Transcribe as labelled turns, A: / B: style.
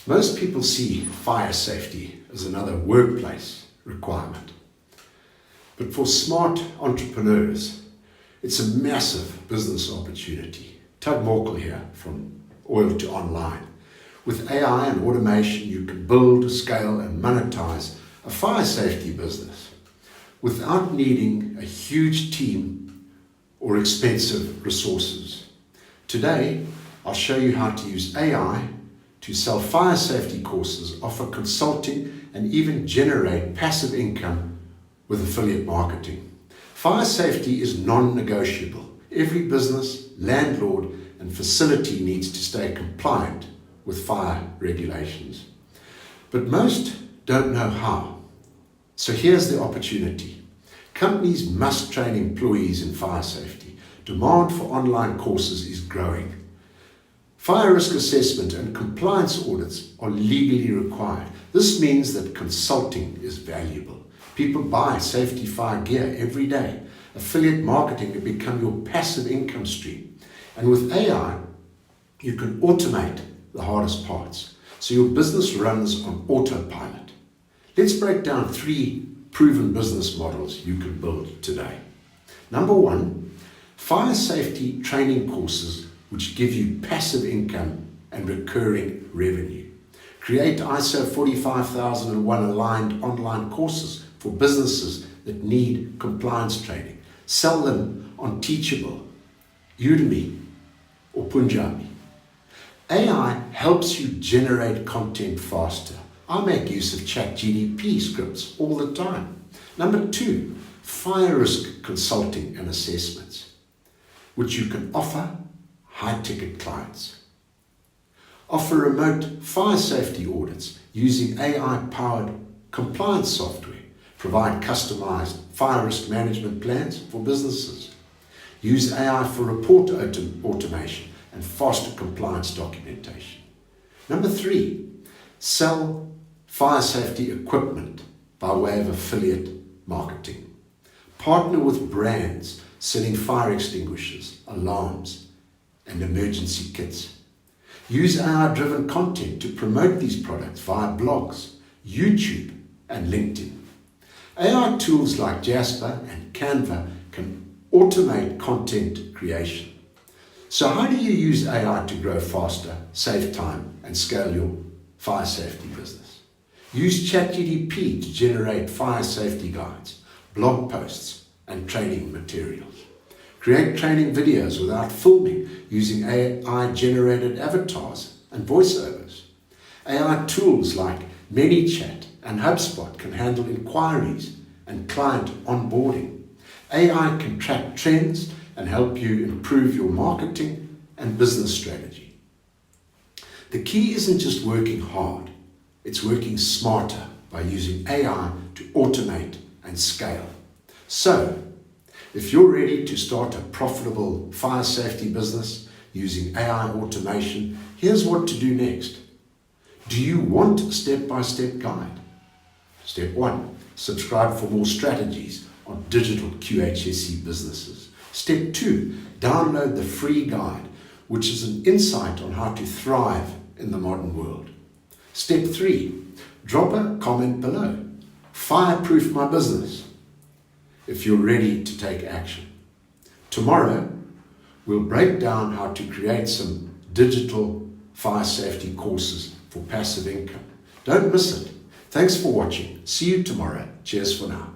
A: Most people see fire safety as another workplace requirement. But for smart entrepreneurs, it's a massive business opportunity. Tug Morkel here from Oil to Online. With AI and automation, you can build, scale, and monetize a fire safety business without needing a huge team or expensive resources. Today, I'll show you how to use AI to sell fire safety courses, offer consulting, and even generate passive income with affiliate marketing. Fire safety is non-negotiable. Every business, landlord, and facility needs to stay compliant with fire regulations. But most don't know how. So here's the opportunity. Companies must train employees in fire safety. Demand for online courses is growing. Fire risk assessment and compliance audits are legally required. This means that consulting is valuable. People buy safety fire gear every day. Affiliate marketing can become your passive income stream. And with AI, you can automate the hardest parts, so your business runs on autopilot. Let's break down 3 proven business models you can build today. Number 1, fire safety training courses which give you passive income and recurring revenue. Create ISO 45001 aligned online courses for businesses that need compliance training. Sell them on Teachable, Udemy, or Punjabi. AI helps you generate content faster. I make use of ChatGPT scripts all the time. Number 2, fire risk consulting and assessments, which you can offer high-ticket clients. Offer remote fire safety audits using AI-powered compliance software. Provide customized fire risk management plans for businesses. Use AI for report automation and faster compliance documentation. Number 3, sell fire safety equipment by way of affiliate marketing. Partner with brands selling fire extinguishers, alarms, and emergency kits. Use AI-driven content to promote these products via blogs, YouTube, and LinkedIn. AI tools like Jasper and Canva can automate content creation. So how do you use AI to grow faster, save time, and scale your fire safety business? Use ChatGPT to generate fire safety guides, blog posts, and training materials. Create training videos without filming using AI-generated avatars and voiceovers. AI tools like ManyChat and HubSpot can handle inquiries and client onboarding. AI can track trends and help you improve your marketing and business strategy. The key isn't just working hard, it's working smarter by using AI to automate and scale. So, if you're ready to start a profitable fire safety business using AI automation, here's what to do next. Do you want a step-by-step guide? Step 1, subscribe for more strategies on digital QHSE businesses. Step 2, download the free guide, which is an insight on how to thrive in the modern world. Step 3, drop a comment below. Fireproof my business if you're ready to take action. Tomorrow, we'll break down how to create some digital fire safety courses for passive income. Don't miss it. Thanks for watching. See you tomorrow. Cheers for now.